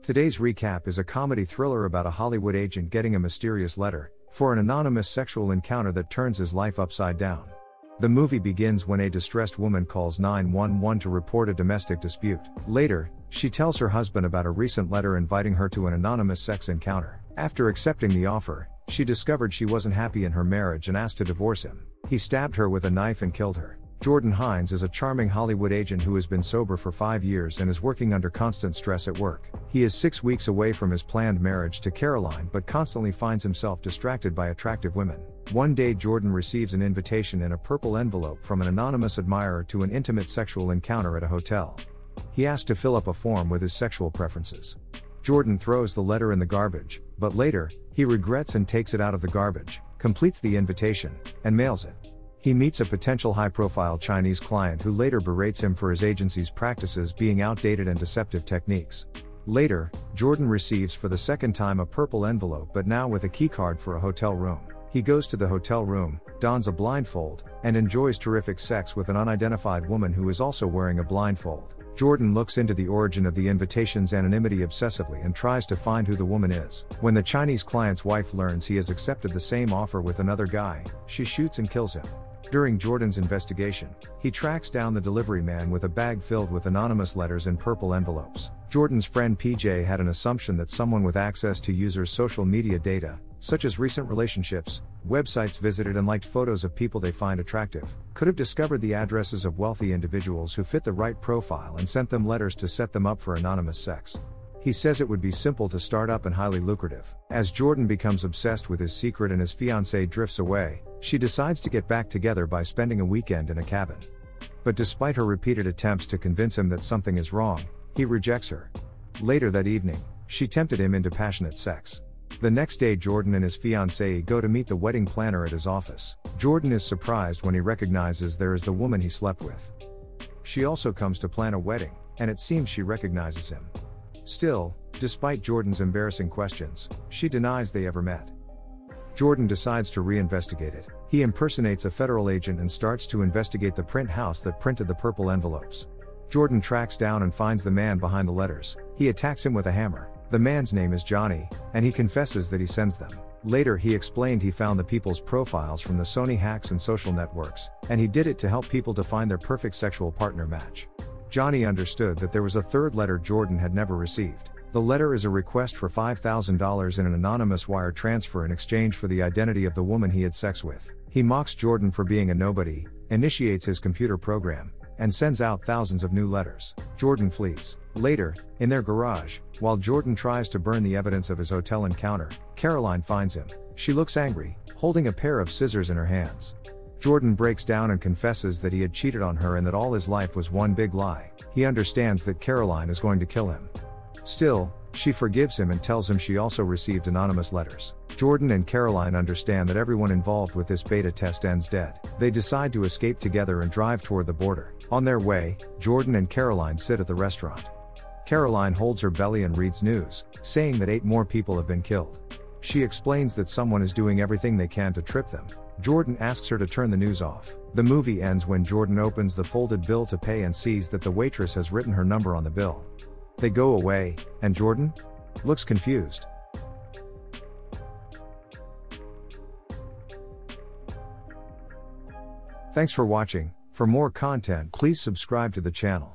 Today's recap is a comedy thriller about a Hollywood agent getting a mysterious letter for an anonymous sexual encounter that turns his life upside down. The movie begins when a distressed woman calls 911 to report a domestic dispute. Later, she tells her husband about a recent letter inviting her to an anonymous sex encounter. After accepting the offer, she discovered she wasn't happy in her marriage and asked to divorce him. He stabbed her with a knife and killed her. Jordan Hines is a charming Hollywood agent who has been sober for 5 years and is working under constant stress at work. He is 6 weeks away from his planned marriage to Caroline but constantly finds himself distracted by attractive women. One day Jordan receives an invitation in a purple envelope from an anonymous admirer to an intimate sexual encounter at a hotel. He asks to fill up a form with his sexual preferences. Jordan throws the letter in the garbage, but later, he regrets and takes it out of the garbage, completes the invitation, and mails it. He meets a potential high-profile Chinese client who later berates him for his agency's practices being outdated and deceptive techniques. Later, Jordan receives for the second time a purple envelope but now with a keycard for a hotel room. He goes to the hotel room, dons a blindfold, and enjoys terrific sex with an unidentified woman who is also wearing a blindfold. Jordan looks into the origin of the invitation's anonymity obsessively and tries to find who the woman is. When the Chinese client's wife learns he has accepted the same offer with another guy, she shoots and kills him. During Jordan's investigation, he tracks down the delivery man with a bag filled with anonymous letters in purple envelopes. Jordan's friend PJ had an assumption that someone with access to users' social media data, such as recent relationships, websites visited and liked photos of people they find attractive, could have discovered the addresses of wealthy individuals who fit the right profile and sent them letters to set them up for anonymous sex. He says it would be simple to start up and highly lucrative. As Jordan becomes obsessed with his secret and his fiancée drifts away, she decides to get back together by spending a weekend in a cabin. But despite her repeated attempts to convince him that something is wrong, he rejects her. Later that evening, she tempted him into passionate sex. The next day Jordan and his fiancée go to meet the wedding planner at his office. Jordan is surprised when he recognizes there is the woman he slept with. She also comes to plan a wedding, and it seems she recognizes him. Still, despite Jordan's embarrassing questions, she denies they ever met. Jordan decides to reinvestigate it. He impersonates a federal agent and starts to investigate the print house that printed the purple envelopes. Jordan tracks down and finds the man behind the letters. He attacks him with a hammer. The man's name is Johnny, and he confesses that he sends them. Later he explained he found the people's profiles from the Sony hacks and social networks, and he did it to help people to find their perfect sexual partner match. Johnny understood that there was a third letter Jordan had never received. The letter is a request for $5,000 in an anonymous wire transfer in exchange for the identity of the woman he had sex with. He mocks Jordan for being a nobody, initiates his computer program, and sends out thousands of new letters. Jordan flees. Later, in their garage, while Jordan tries to burn the evidence of his hotel encounter, Caroline finds him. She looks angry, holding a pair of scissors in her hands. Jordan breaks down and confesses that he had cheated on her and that all his life was one big lie. He understands that Caroline is going to kill him. Still, she forgives him and tells him she also received anonymous letters. Jordan and Caroline understand that everyone involved with this beta test ends dead. They decide to escape together and drive toward the border. On their way, Jordan and Caroline sit at the restaurant. Caroline holds her belly and reads news, saying that 8 more people have been killed. She explains that someone is doing everything they can to trip them. Jordan asks her to turn the news off. The movie ends when Jordan opens the folded bill to pay and sees that the waitress has written her number on the bill. They go away, and Jordan looks confused. Thanks for watching. For more content, please subscribe to the channel.